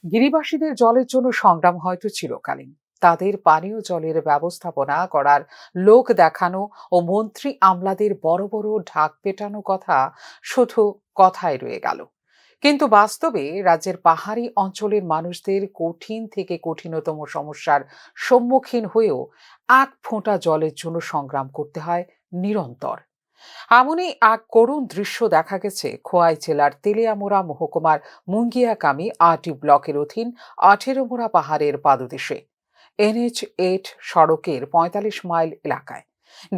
গিরিবাসীদের জলের জন্য সংগ্রাম হয়তো চিরকালীন। তাদের পানীয় জলের ব্যবস্থাপনা করার লোক দেখানো ও মন্ত্রী আমলাদের বড় বড় ঢাক পেটানো কথা শুধু কথায় রয়ে গেল। কিন্তু বাস্তবে রাজ্যের পাহাড়ি অঞ্চলের মানুষদের কঠিন থেকে কঠিনতম সমস্যার সম্মুখীন হয়েও এক ফোঁটা জলের জন্য সংগ্রাম করতে হয় নিরন্তর। এমনই এক করুণ দৃশ্য দেখা গেছে খোয়াই জেলার তেলিয়ামুড়া মহকুমার মুঙ্গিয়াকামী ৮টি ব্লকের অধীন ১৮মুড়া পাহাড়ের পাদদেশে NH8 সড়কের ৪৫ মাইল এলাকায়।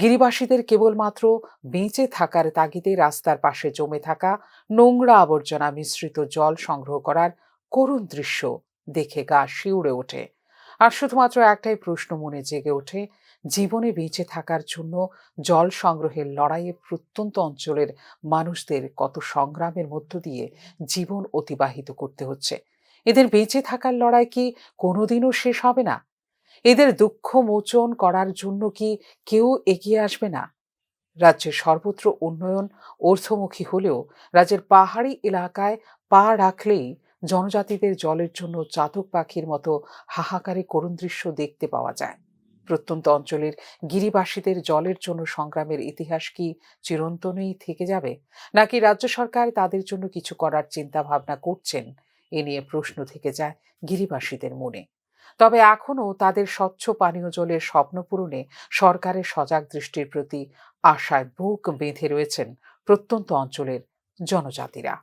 গিরিবাসীদের কেবলমাত্র বেঁচে থাকার তাগিদে রাস্তার পাশে জমে থাকা নোংরা আবর্জনা মিশ্রিত জল সংগ্রহ করার করুণ দৃশ্য দেখে গা শিউড়ে ওঠে। আর শুধুমাত্র একটাই প্রশ্ন মনে জেগে ওঠে, জীবনে বেঁচে থাকার জন্য জল সংগ্রহের লড়াইয়ে প্রত্যন্ত অঞ্চলের মানুষদের কত সংগ্রামের মধ্য দিয়ে জীবন অতিবাহিত করতে হচ্ছে। এদের বেঁচে থাকার লড়াই কি কোনোদিনও শেষ হবে না? এদের দুঃখ মোচন করার জন্য কি কেউ এগিয়ে আসবে না? রাজ্যের সর্বত্র উন্নয়ন ঊর্ধ্বমুখী হলেও রাজ্যের পাহাড়ি এলাকায় পা রাখলেই জনজাতিদের জলের জন্য চাতক পাখির মতো হাহাকারে করুণ দৃশ্য দেখতে পাওয়া যায়। প্রত্যন্ত অঞ্চলের গিরিবাসীদের জলের জন্য সংগ্রামের ইতিহাস কি চিরন্তনই থেকে যাবে, নাকি রাজ্য সরকার তাদের জন্য কিছু করার চিন্তা ভাবনা করছেন? এ নিয়ে প্রশ্ন থেকে যায় গিরিবাসীদের মনে। তবে এখনো তাদের স্বচ্ছ পানীয় জলের স্বপ্ন পূরণে সরকারের সজাগ দৃষ্টির প্রতি আশায় বুক বেঁধে রয়েছেন প্রত্যন্ত অঞ্চলের জনজাতিরা।